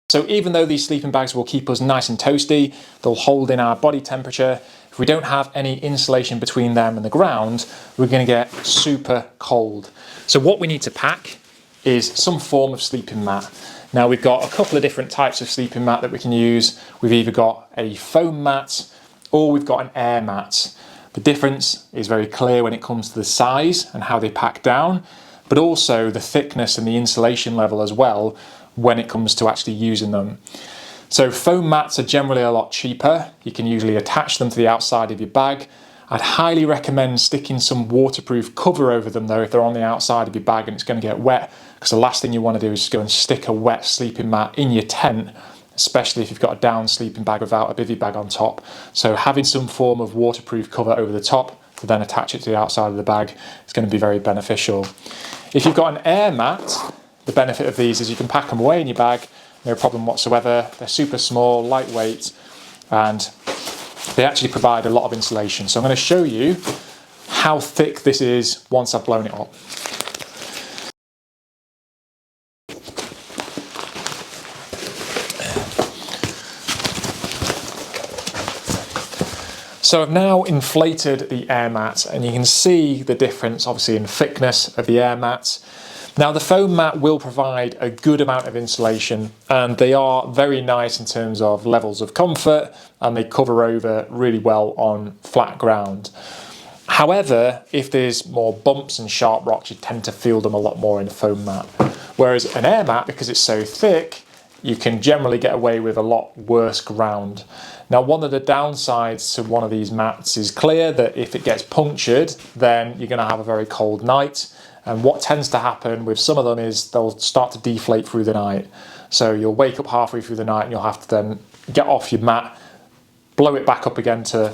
So even though these sleeping bags will keep us nice and toasty, they'll hold in our body temperature, if we don't have any insulation between them and the ground, we're going to get super cold. So what we need to pack is some form of sleeping mat. Now we've got a couple of different types of sleeping mat that we can use. We've either got a foam mat or we've got an air mat. The difference is very clear when it comes to the size and how they pack down, but also the thickness and the insulation level as well when it comes to actually using them. So foam mats are generally a lot cheaper. You can usually attach them to the outside of your bag. I'd highly recommend sticking some waterproof cover over them though if they're on the outside of your bag and it's going to get wet, because the last thing you want to do is just go and stick a wet sleeping mat in your tent, especially if you've got a down sleeping bag without a bivy bag on top. So having some form of waterproof cover over the top to then attach it to the outside of the bag is going to be very beneficial. If you've got an air mat, the benefit of these is you can pack them away in your bag, no problem whatsoever. They're super small, lightweight, and they actually provide a lot of insulation. So I'm going to show you how thick this is once I've blown it up. So I've now inflated the air mat and you can see the difference obviously in thickness of the air mats. Now the foam mat will provide a good amount of insulation and they are very nice in terms of levels of comfort and they cover over really well on flat ground. However, if there's more bumps and sharp rocks, you tend to feel them a lot more in a foam mat. Whereas an air mat, because it's so thick, you can generally get away with a lot worse ground. Now one of the downsides to one of these mats is clear that if it gets punctured, then you're going to have a very cold night. And what tends to happen with some of them is they'll start to deflate through the night. So you'll wake up halfway through the night and you'll have to then get off your mat, blow it back up again to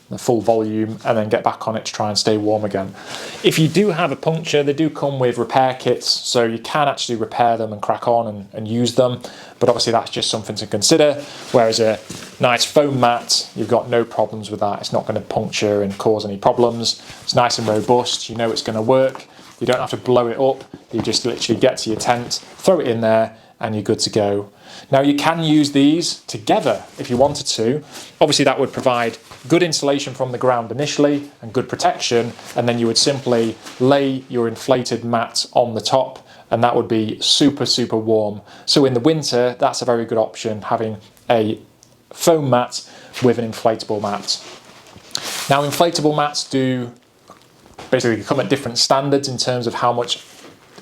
the full volume and then get back on it to try and stay warm again. If you do have a puncture, they do come with repair kits, so you can actually repair them and crack on and use them, but obviously that's just something to consider. Whereas a nice foam mat, you've got no problems with that. It's not going to puncture and cause any problems. It's nice and robust, you know it's going to work. You don't have to blow it up, you just literally get to your tent, throw it in there and you're good to go. Now you can use these together if you wanted to. Obviously that would provide good insulation from the ground initially and good protection, and then you would simply lay your inflated mat on the top and that would be super, super warm. So in the winter, that's a very good option, having a foam mat with an inflatable mat. Now inflatable mats do basically come at different standards in terms of how much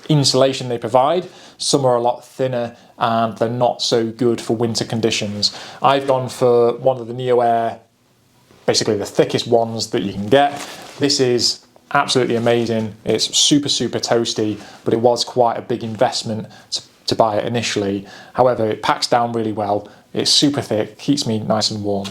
insulation they provide. Some are a lot thinner and they're not so good for winter conditions. I've gone for one of the NeoAir, basically the thickest ones that you can get. This is absolutely amazing. It's super, super toasty, but it was quite a big investment to buy it initially. However, it packs down really well. It's super thick, keeps me nice and warm.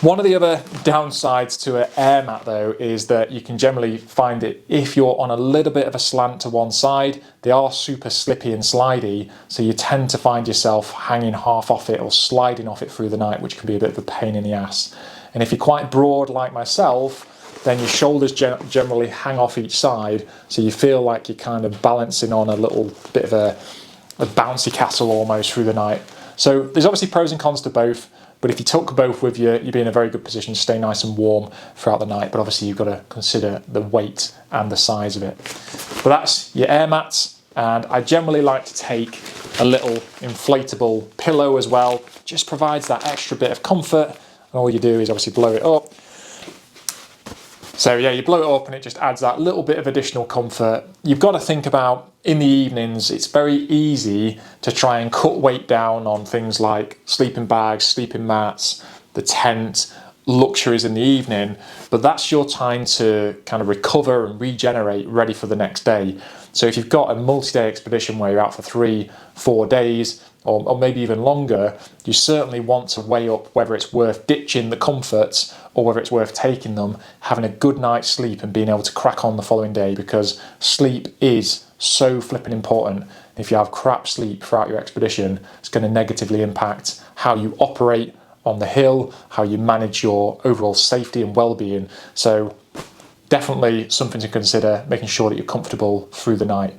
One of the other downsides to an air mat though is that you can generally find it if you're on a little bit of a slant to one side, they are super slippy and slidey, so you tend to find yourself hanging half off it or sliding off it through the night, which can be a bit of a pain in the ass. And if you're quite broad like myself, then your shoulders generally hang off each side, so you feel like you're kind of balancing on a little bit of a bouncy castle almost through the night. So there's obviously pros and cons to both. But if you took both with you, you'd be in a very good position to stay nice and warm throughout the night. But obviously you've got to consider the weight and the size of it. But that's your air mats. And I generally like to take a little inflatable pillow as well. Just provides that extra bit of comfort. And all you do is obviously blow it up. So yeah, you blow it up and it just adds that little bit of additional comfort. You've got to think about in the evenings, it's very easy to try and cut weight down on things like sleeping bags, sleeping mats, the tent, luxuries in the evening, but that's your time to kind of recover and regenerate, ready for the next day. So if you've got a multi-day expedition where you're out for 3-4 days, or maybe even longer, you certainly want to weigh up whether it's worth ditching the comforts or whether it's worth taking them, having a good night's sleep and being able to crack on the following day, because sleep is so flipping important. If you have crap sleep throughout your expedition, it's going to negatively impact how you operate on the hill, how you manage your overall safety and well-being. So definitely something to consider, making sure that you're comfortable through the night.